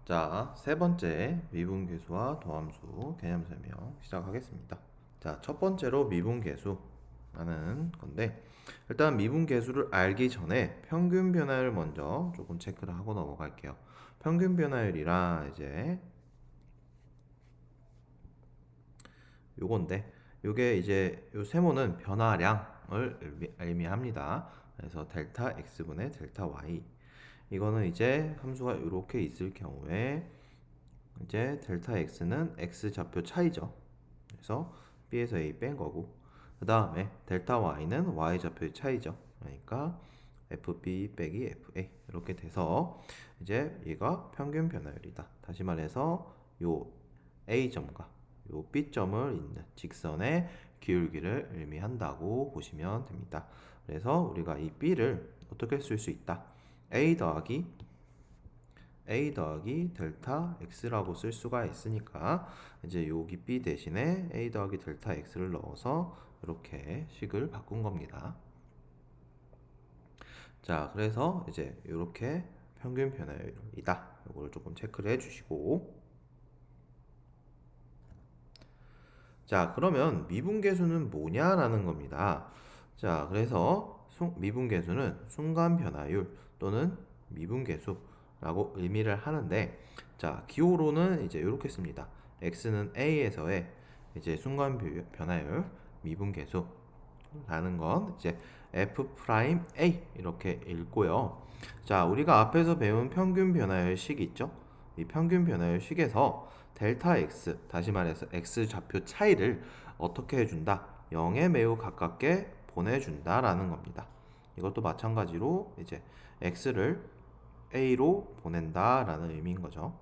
자, 세 번째 미분계수와 도함수 개념 설명 시작하겠습니다. 자, 첫 번째로 미분계수라는 건데 일단 미분계수를 알기 전에 평균 변화율 먼저 조금 체크를 하고 넘어갈게요. 평균 변화율이라 이제 요건데 요게 이제 요 세모는 변화량을 의미합니다. 그래서 델타 x분의 델타 y 이거는 이제 함수가 이렇게 있을 경우에 이제 델타 x는 x 좌표 차이죠. 그래서 b에서 a 뺀 거고 그 다음에 델타 y는 y 좌표의 차이죠. 그러니까 fb 빼기 fa 이렇게 돼서 이제 얘가 평균 변화율이다. 다시 말해서 요 a점과 요 b점을 잇는 직선의 기울기를 의미한다고 보시면 됩니다. 그래서 우리가 이 b를 어떻게 쓸 수 있다? a 더하기 델타 x라고 쓸 수가 있으니까 이제 여기 b 대신에 a 더하기 델타 x를 넣어서 이렇게 식을 바꾼 겁니다. 자, 그래서 이제 이렇게 평균 변화율이다. 이거를 조금 체크를 해주시고, 자, 그러면 미분계수는 뭐냐라는 겁니다. 자, 그래서 미분계수는 순간 변화율 또는 미분계수라고 의미를 하는데, 자, 기호로는 이제 이렇게 씁니다. x는 a에서의 이제 순간 변화율 미분계수라는 건 이제 f 프라임 a 이렇게 읽고요. 자, 우리가 앞에서 배운 평균 변화율식 있죠? 이 평균 변화율식에서 델타 x, 다시 말해서 x 좌표 차이를 어떻게 해준다? 0에 매우 가깝게 보내준다라는 겁니다. 이것도 마찬가지로 이제 x를 a로 보낸다라는 의미인 거죠.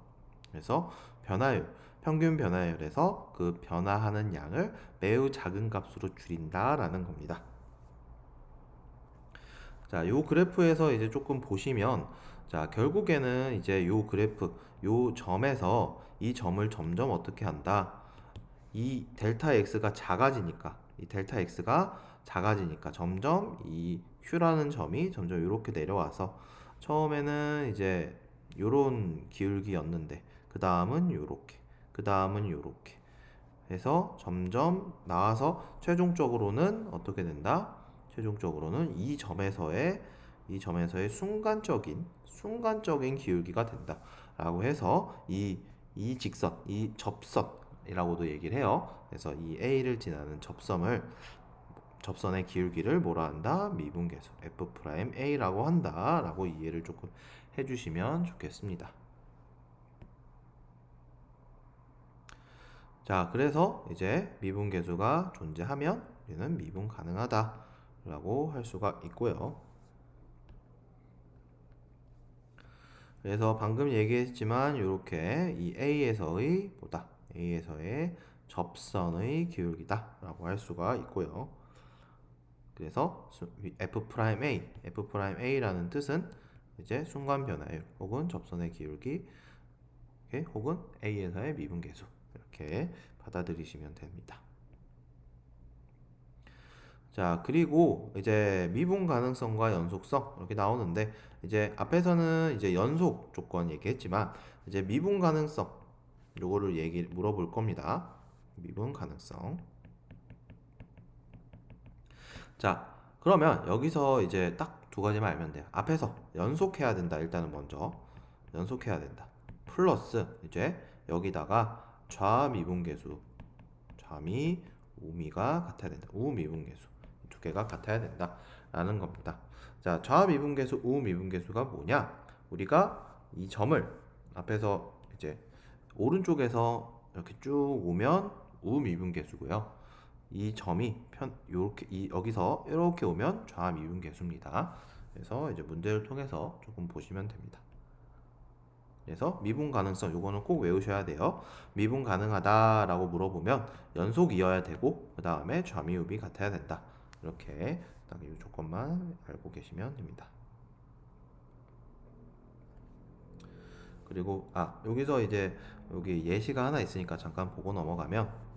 그래서 변화율, 평균 변화율에서 그 변화하는 양을 매우 작은 값으로 줄인다라는 겁니다. 자, 요 그래프에서 이제 조금 보시면 자, 결국에는 이제 요 그래프, 요 점에서 이 점을 점점 어떻게 한다? 이 델타 x가 작아지니까 이 델타 x가 작아지니까 점점 이 q라는 점이 점점 이렇게 내려와서 처음에는 이제 요런 기울기였는데 그 다음은 요렇게 그 다음은 요렇게 해서 점점 나와서 최종적으로는 어떻게 된다? 최종적으로는 이 점에서의 순간적인 기울기가 된다 라고 해서 이 직선 이 접선이라고도 얘기를 해요. 그래서 이 A를 지나는 접선의 기울기를 뭐라 한다? 미분계수 F'A라고 한다 라고 이해를 조금 해주시면 좋겠습니다. 자, 그래서 이제 미분계수가 존재하면 얘는 미분 가능하다 라고 할 수가 있고요. 그래서 방금 얘기했지만 이렇게 이 A에서의 접선의 기울기다 라고 할 수가 있고요. 그래서 F'A라는 뜻은 이제 순간 변화율 혹은 접선의 기울기 혹은 A에서의 미분계수 이렇게 받아들이시면 됩니다. 자, 그리고 이제 미분 가능성과 연속성 이렇게 나오는데 이제 앞에서는 이제 연속 조건 얘기했지만 이제 미분 가능성 요거를 물어볼 겁니다. 미분 가능성. 자, 그러면 여기서 이제 딱 두 가지만 알면 돼요. 앞에서 연속해야 된다. 일단은 먼저 연속해야 된다. 플러스 이제 여기다가 좌미 우미가 같아야 된다. 우미분계수 두 개가 같아야 된다 라는 겁니다. 자, 좌미분계수 우미분계수가 뭐냐? 우리가 이 점을 앞에서 이제 오른쪽에서 이렇게 쭉 오면 우미분계수고요. 이 점이 여기서 이렇게 오면 좌미분계수입니다. 그래서 이제 문제를 통해서 조금 보시면 됩니다. 그래서 미분 가능성 요거는 꼭 외우셔야 돼요. 미분 가능하다라고 물어보면 연속이어야 되고 그 다음에 좌미우비 같아야 된다. 이렇게 딱 이 조건만 알고 계시면 됩니다. 그리고 여기서 이제 여기 예시가 하나 있으니까 잠깐 보고 넘어가면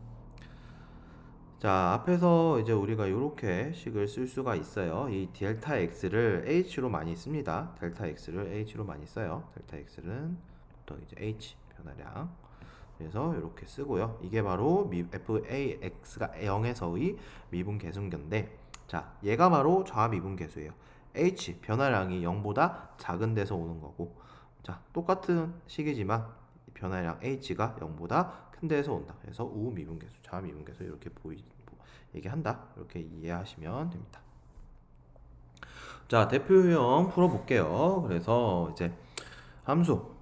자, 앞에서 이제 우리가 이렇게 식을 쓸 수가 있어요. 이 델타 x를 h로 많이 씁니다. 델타 x를 h로 많이 써요. 델타 x는 또 이제 h 변화량. 그래서 이렇게 쓰고요. 이게 바로 fAx가 0에서의 미분계수인데, 자, 얘가 바로 좌미분계수예요. h 변화량이 0보다 작은 데서 오는 거고, 자, 똑같은 식이지만 변화량 h가 0보다 큰 데에서 온다. 그래서 우미분계수, 좌미분계수 이렇게 얘기한다. 이렇게 이해하시면 됩니다. 자, 대표 유형 풀어볼게요. 그래서 이제 함수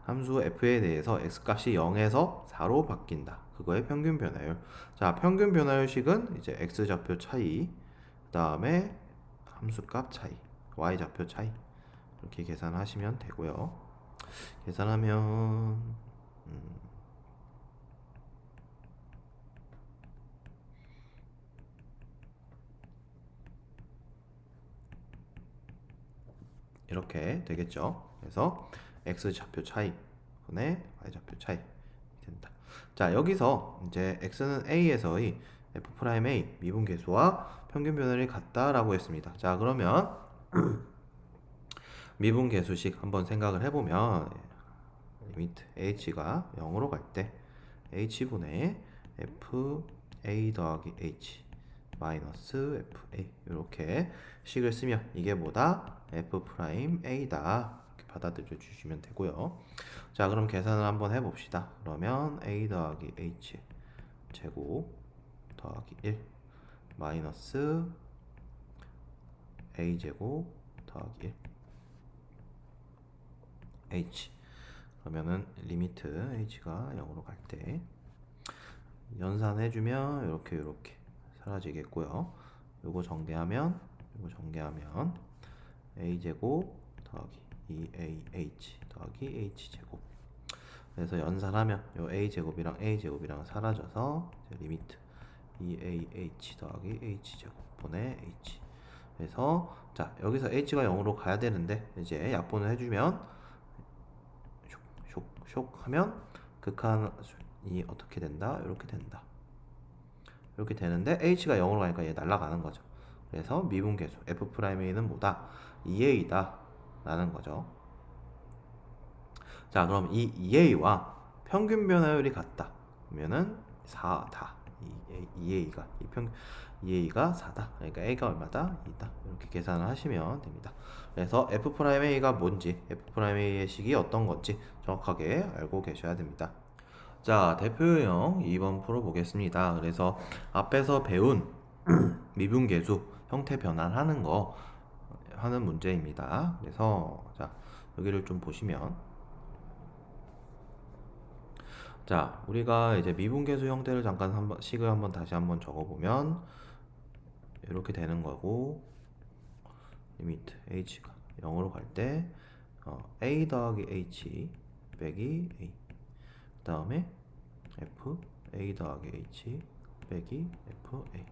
f에 대해서 x값이 0에서 4로 바뀐다. 그거의 평균 변화율. 자, 평균 변화율식은 이제 x좌표 차이, 그 다음에 함수값 차이, y좌표 차이 이렇게 계산하시면 되고요. 계산하면 이렇게 되겠죠. 그래서 x좌표 차이 분의 y좌표 차이 된다. 자, 여기서 이제 x는 a에서의 f'A 미분계수와 평균 변화율이 같다라고 했습니다. 자, 그러면 미분계수식 한번 생각을 해보면 리미트 h가 0으로 갈 때 h분의 fa 더하기 h 마이너스 fa 이렇게 식을 쓰면 이게 뭐다? f'A다 이렇게 받아들여 주시면 되고요. 자, 그럼 계산을 한번 해봅시다. 그러면 a 더하기 h 제곱 더하기 1 마이너스 a 제곱 더하기 1 h. 그러면은 리미트 h가 0으로 갈 때 연산해주면 이렇게 사라지겠고요. 요거 정리하면 a 제곱 더하기 2ah 더하기 h 제곱. 그래서 연산하면 요 a 제곱이랑 a 제곱이랑 사라져서 리미트 2ah 더하기 h 제곱 분의 h. 그래서 자, 여기서 h가 0으로 가야 되는데 이제 약분을 해주면 쇽 하면 극한이 어떻게 된다? 이렇게 된다. 이렇게 되는데 h가 0으로 가니까 얘 날아가는 거죠. 그래서 미분계수 f'A는 뭐다? 2a다 라는 거죠. 자, 그럼 이 2a와 평균 변화율이 같다. 그러면은 4다. 2a가 4다. 그러니까 a가 얼마다? 2다. 이렇게 계산을 하시면 됩니다. 그래서 f'A가 뭔지, f'A의 식이 어떤 건지 정확하게 알고 계셔야 됩니다. 자, 대표 유형 2번 풀어보겠습니다. 그래서 앞에서 배운 미분계수 형태 변환하는 거 하는 문제입니다. 그래서 자, 여기를 좀 보시면, 자, 우리가 이제 미분계수 형태를 잠깐 식을 다시 한번 적어보면 이렇게 되는 거고, 리미트 h가 0으로 갈 때 a 더하기 h 빼기 a, 그 다음에 a 더하기 h 빼기 fa.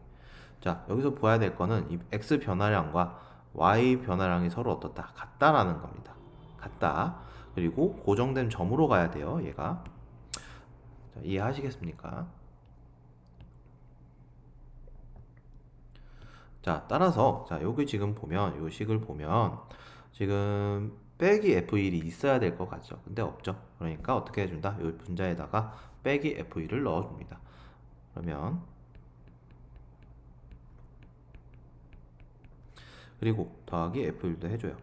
자, 여기서 봐야 될 거는 이 x 변화량과 y 변화량이 서로 어떻다? 같다라는 겁니다. 같다. 그리고 고정된 점으로 가야 돼요, 얘가. 자, 이해하시겠습니까? 자, 따라서 자, 여기 지금 보면 요 식을 보면 지금 빼기 f1이 있어야 될 것 같죠. 근데 없죠. 그러니까 어떻게 해준다? 요 분자에다가 빼기 f1을 넣어줍니다. 그러면 그리고 더하기 f1도 해줘요.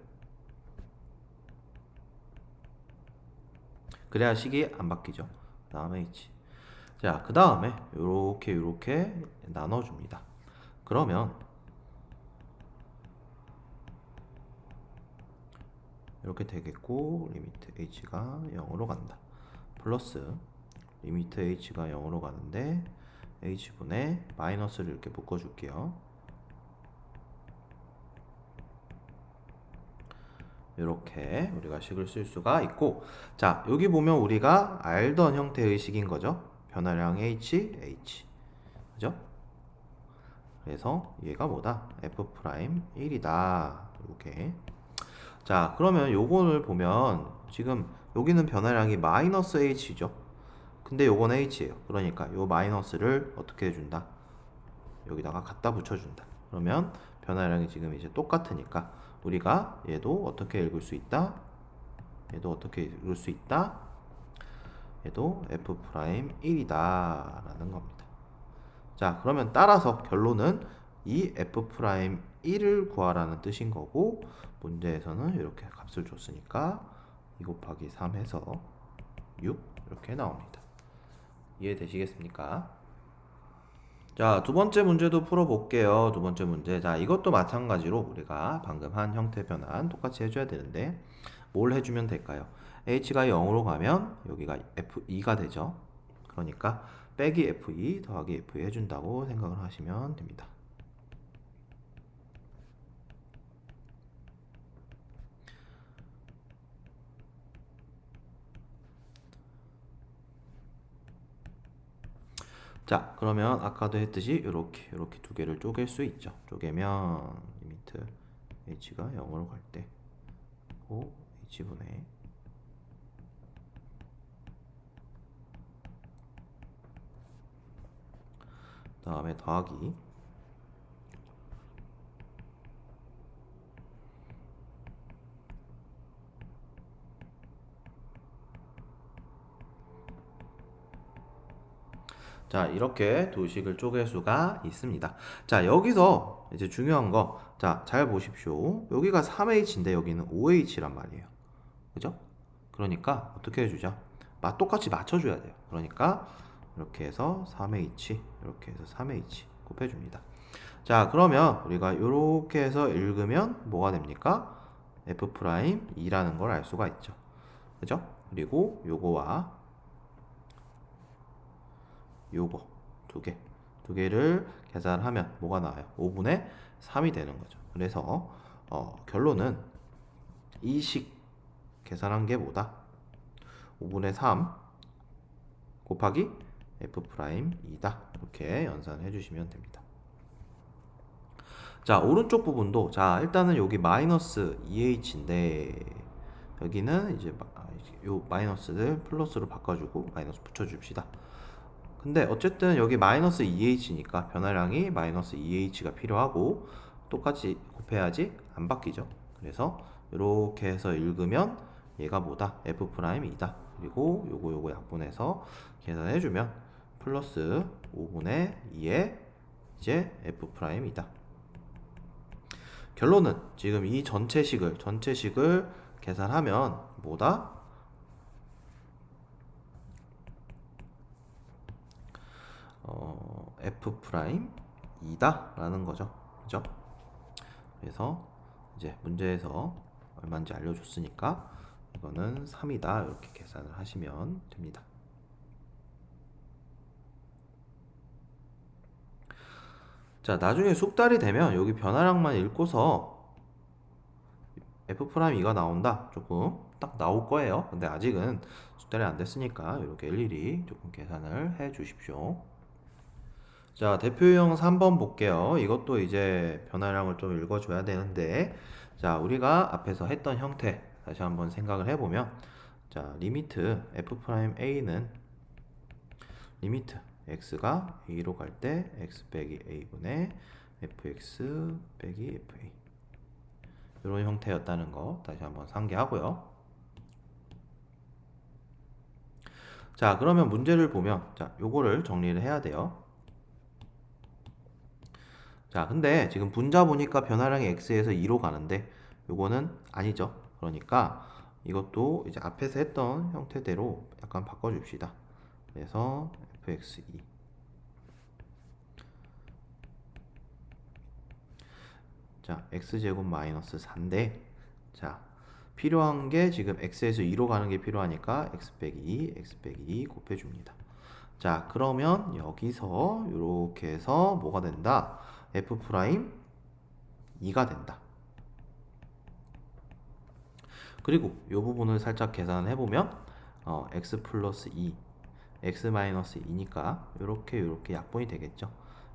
그래야 식이 안 바뀌죠. 그 다음에 h. 자, 그 다음에 요렇게 나눠줍니다. 그러면 이렇게 되겠고, 리미트 h가 0으로 간다. 플러스 리미트 h가 0으로 가는데 h분의 마이너스를 이렇게 묶어줄게요. 이렇게 우리가 식을 쓸 수가 있고, 자, 여기 보면 우리가 알던 형태의 식인 거죠. 변화량 h, 그죠? 그래서 얘가 뭐다? f'1이다. 이렇게. 자, 그러면 요거를 보면 지금 여기는 변화량이 마이너스 h죠. 근데 요건 h예요. 그러니까 요 마이너스를 어떻게 해준다? 여기다가 갖다 붙여준다. 그러면 변화량이 지금 이제 똑같으니까 우리가 얘도 어떻게 읽을 수 있다? 얘도 어떻게 이룰 수 있다? 얘도 F'1이다 라는 겁니다. 자, 그러면 따라서 결론은 이 F'1을 구하라는 뜻인 거고, 문제에서는 이렇게 값을 줬으니까 2 곱하기 3 해서 6 이렇게 나옵니다. 이해되시겠습니까? 자, 두 번째 문제도 풀어볼게요. 두 번째 문제. 자, 이것도 마찬가지로 우리가 방금 한 형태 변환 똑같이 해줘야 되는데, 뭘 해주면 될까요? h가 0으로 가면 여기가 f2가 되죠. 그러니까 빼기 f2 더하기 f2 해준다고 생각을 하시면 됩니다. 자, 그러면 아까도 했듯이 이렇게 두 개를 쪼갤 수 있죠. 쪼개면 리미트 h가 0으로 갈 때 h분의 다음에 더하기 자, 이렇게 두 식을 쪼갤 수가 있습니다. 자, 여기서 이제 중요한 거, 자, 잘 보십시오. 여기가 3h인데 여기는 5h란 말이에요. 그죠? 그러니까 어떻게 해주죠? 똑같이 맞춰줘야 돼요. 그러니까 이렇게 해서 3h, 이렇게 해서 3h 곱해줍니다. 자, 그러면 우리가 이렇게 해서 읽으면 뭐가 됩니까? F'2라는 걸 알 수가 있죠. 그죠? 그리고 요거와 요거 두 개를 계산하면 뭐가 나와요? 5분의 3이 되는 거죠. 그래서 결론은 이 식 계산한 게 뭐다? 5분의 3 곱하기 F'2다. 이렇게 연산해 주시면 됩니다. 자, 오른쪽 부분도, 자, 일단은 여기 마이너스 2h인데 여기는 이제 요 마이너스를 플러스로 바꿔주고 마이너스 붙여줍시다. 근데 어쨌든 여기 마이너스 2h니까 변화량이 마이너스 2h가 필요하고, 똑같이 곱해야지 안 바뀌죠. 그래서 이렇게 해서 읽으면 얘가 뭐다? F'2다. 그리고 요거 약분해서 계산해주면 플러스 5분의 2에 이제 F'이다. 결론은 지금 이 전체식을 계산하면 뭐다? F'2다 라는 거죠. 그죠? 그래서 이제 문제에서 얼마인지 알려줬으니까 이거는 3이다 이렇게 계산을 하시면 됩니다. 자, 나중에 숙달이 되면 여기 변화량만 읽고서 F'2가 나온다, 조금 딱 나올 거예요. 근데 아직은 숙달이 안 됐으니까 이렇게 일일이 조금 계산을 해 주십시오. 자, 대표형 3번 볼게요. 이것도 이제 변화량을 좀 읽어줘야 되는데, 자, 우리가 앞에서 했던 형태 다시 한번 생각을 해보면, 자, 리미트 F'A는 리미트 x가 a로 갈 때 x 빼기 a분의 fx 빼기 fa, 이런 형태였다는 거 다시 한번 상기하고요. 자, 그러면 문제를 보면, 자, 요거를 정리를 해야 돼요. 자, 근데 지금 분자 보니까 변화량이 x에서 2로 가는데 요거는 아니죠. 그러니까 이것도 이제 앞에서 했던 형태대로 약간 바꿔줍시다. 그래서 fx2, 자, x제곱 마이너스 4인데, 자, 필요한 게 지금 x에서 2로 가는 게 필요하니까 x 빼기 2 곱해줍니다. 자, 그러면 여기서 이렇게 해서 뭐가 된다? F'2가 된다. 그리고 이 부분을 살짝 계산해 보면 x 플러스 2, x 마이너스 2니까 이렇게 약분이 되겠죠.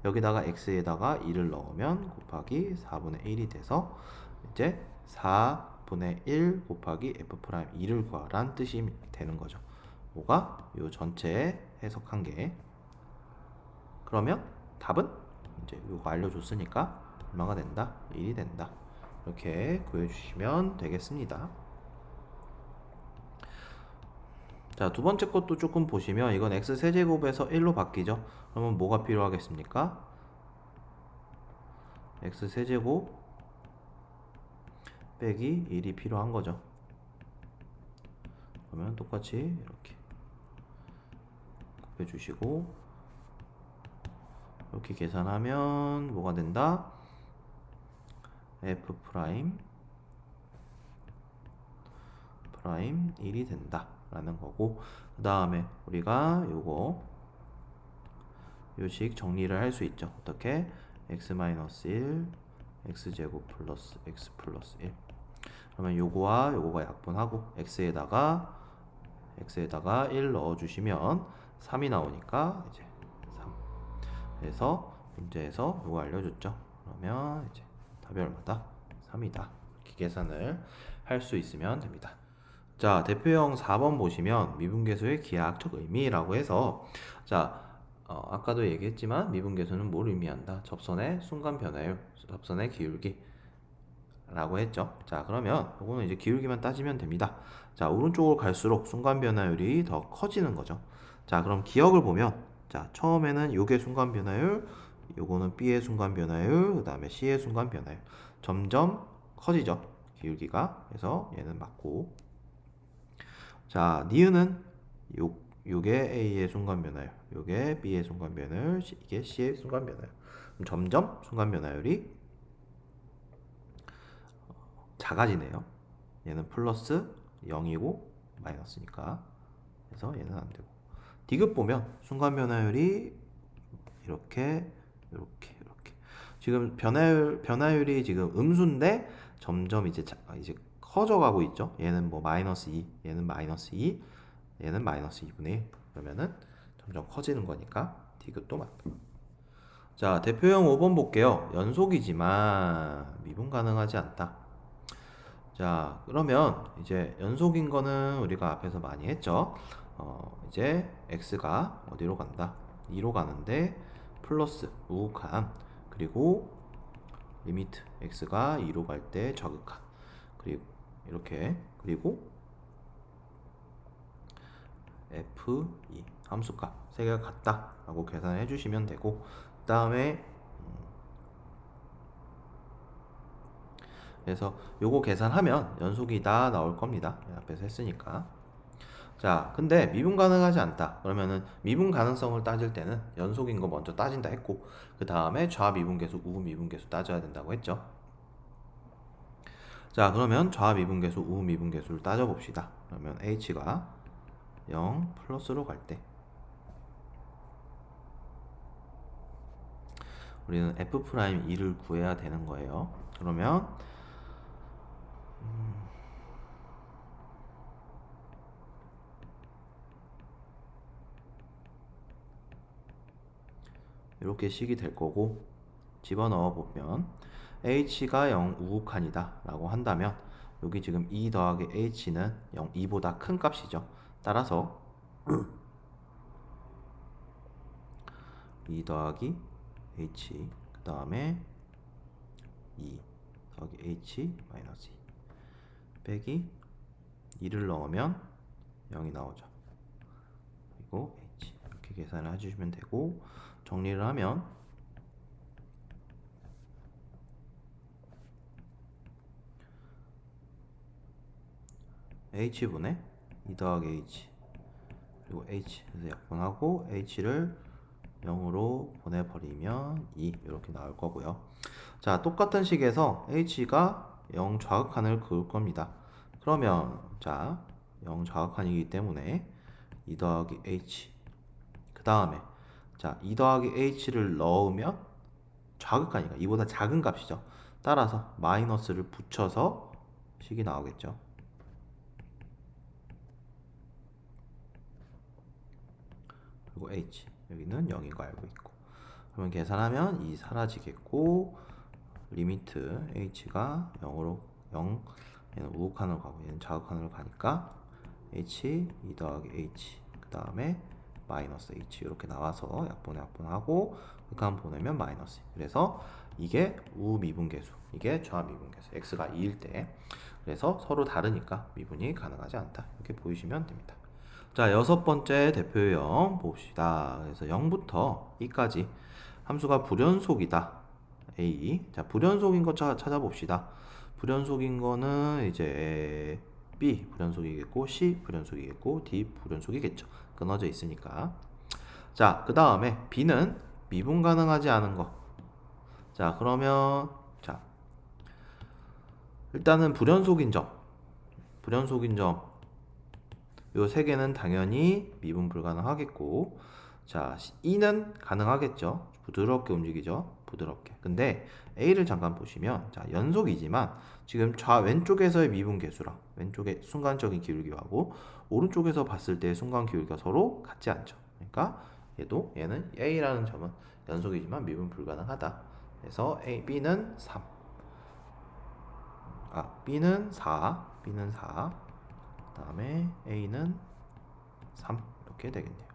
여기다가 x에다가 2를 넣으면 곱하기 4분의 1이 돼서 이제 4분의 1 곱하기 F'2를 구하라는 뜻이 되는 거죠. 뭐가? 요 전체 해석한 게. 그러면 답은 이제 요거 알려줬으니까 얼마가 된다? 1이 된다. 이렇게 구해주시면 되겠습니다. 자, 두 번째 것도 조금 보시면 이건 x 세제곱에서 1로 바뀌죠. 그러면 뭐가 필요하겠습니까? x 세제곱 빼기 1이 필요한 거죠. 그러면 똑같이 이렇게 곱해주시고 이렇게 계산하면 뭐가 된다? f 프라임 1이 된다 라는 거고, 그 다음에 우리가 요식 정리를 할 수 있죠. 어떻게? x-1 x제곱 플러스 x 플러스 1. 그러면 요거와 요거가 약분하고 x에다가 1 넣어주시면 3이 나오니까 이제 3. 그래서 문제에서 요거 알려줬죠. 그러면 이제 답열마다 3이다. 이렇게 계산을 할 수 있으면 됩니다. 자, 대표형 4번 보시면 미분계수의 기하학적 의미라고 해서, 자, 아까도 얘기했지만 미분계수는 뭘 의미한다? 접선의 순간 변화율, 접선의 기울기 라고 했죠. 자, 그러면 이거는 이제 기울기만 따지면 됩니다. 자, 오른쪽으로 갈수록 순간 변화율이 더 커지는 거죠. 자, 그럼 기억을 보면, 자, 처음에는 요게 순간 변화율, 요거는 B의 순간 변화율, 그 다음에 C의 순간 변화율. 점점 커지죠. 기울기가. 그래서 얘는 맞고. 자, 니은은 요게 A의 순간 변화율, 요게 B의 순간 변화율, 이게 C의 순간 변화율. 그럼 점점 순간 변화율이 작아지네요. 얘는 플러스 0이고 마이너스니까. 그래서 얘는 안 되고. 디귿 보면 순간 변화율이 이렇게. 지금 변화율이 지금 음수인데 점점 이제 커져가고 있죠. 얘는 뭐 마이너스 2, 얘는 마이너스 2, 얘는 마이너스 2분의 1. 그러면은 점점 커지는 거니까 디귿도 맞다. 자, 대표형 5번 볼게요. 연속이지만 미분 가능하지 않다. 자, 그러면 이제 연속인 거는 우리가 앞에서 많이 했죠. 이제 x가 어디로 간다? 2로 가는데 플러스 우극한, 그리고 리미트 x가 2로 갈 때 저극한, 그리고 이렇게, 그리고 f2 함수값 세 개가 같다 라고 계산해 주시면 되고, 그 다음에 그래서 요거 계산하면 연속이다 나올 겁니다. 앞에서 했으니까. 자, 근데 미분 가능하지 않다. 그러면은 미분 가능성을 따질 때는 연속인 거 먼저 따진다 했고, 그 다음에 좌미분계수, 우미분계수 따져야 된다고 했죠. 자, 그러면 좌미분계수, 우미분계수를 따져봅시다. 그러면 h가 0 플러스로 갈 때 우리는 f'2를 구해야 되는 거예요. 그러면 이렇게 식이 될 거고, 집어넣어 보면 h가 0 우극한이다 라고 한다면 여기 지금 2 더하기 h는 0, 2보다 큰 값이죠. 따라서 2 더하기 h, 그 다음에 2 더하기 h 마이너스 2 빼기 2를 넣으면 0이 나오죠. 그리고 h 이렇게 계산을 해주시면 되고, 정리를 하면 h분의 2 더하기 h, 그리고 h 그래서 약분하고 h를 0으로 보내버리면 2 이렇게 나올 거고요. 자, 똑같은 식에서 h가 0 좌극한을 그을 겁니다. 그러면 자, 0 좌극한이기 때문에 2 더하기 h, 그 다음에 자, 2 더하기 h를 넣으면 좌극하니까 2보다 작은 값이죠. 따라서 마이너스를 붙여서 식이 나오겠죠. 그리고 h 여기는 0인 거 알고 있고, 그러면 계산하면 2 사라지겠고, 리미트 h가 0으로 0, 얘는 우극한으로 가고 얘는 좌극한으로 가니까 h 2 더하기 h, 그 다음에 마이너스 h 이렇게 나와서 약분하고 극한 보내면 마이너스. 그래서 이게 우미분계수, 이게 좌미분계수. x가 2일 때. 그래서 서로 다르니까 미분이 가능하지 않다. 이렇게 보이시면 됩니다. 자, 여섯 번째 대표 유형 봅시다. 그래서 0부터 2까지 함수가 불연속이다. A. 자, 불연속인 거 찾아봅시다. 불연속인 거는 이제 B 불연속이겠고, C 불연속이겠고, D 불연속이겠죠. 끊어져 있으니까. 자, 그 다음에 B는 미분 가능하지 않은 거. 자, 그러면 자, 일단은 불연속인 점. 불연속인 점. 요 세 개는 당연히 미분 불가능하겠고, 자, E는 가능하겠죠. 부드럽게 움직이죠. 부드럽게. 근데 A를 잠깐 보시면, 자, 연속이지만 지금 왼쪽에서의 미분 계수랑 왼쪽의 순간적인 기울기하고 오른쪽에서 봤을 때의 순간 기울기가 서로 같지 않죠. 그러니까 얘는 A라는 점은 연속이지만 미분 불가능하다. 그래서 B는 3. B는 4. B는 4. 그 다음에 A는 3 이렇게 되겠네요.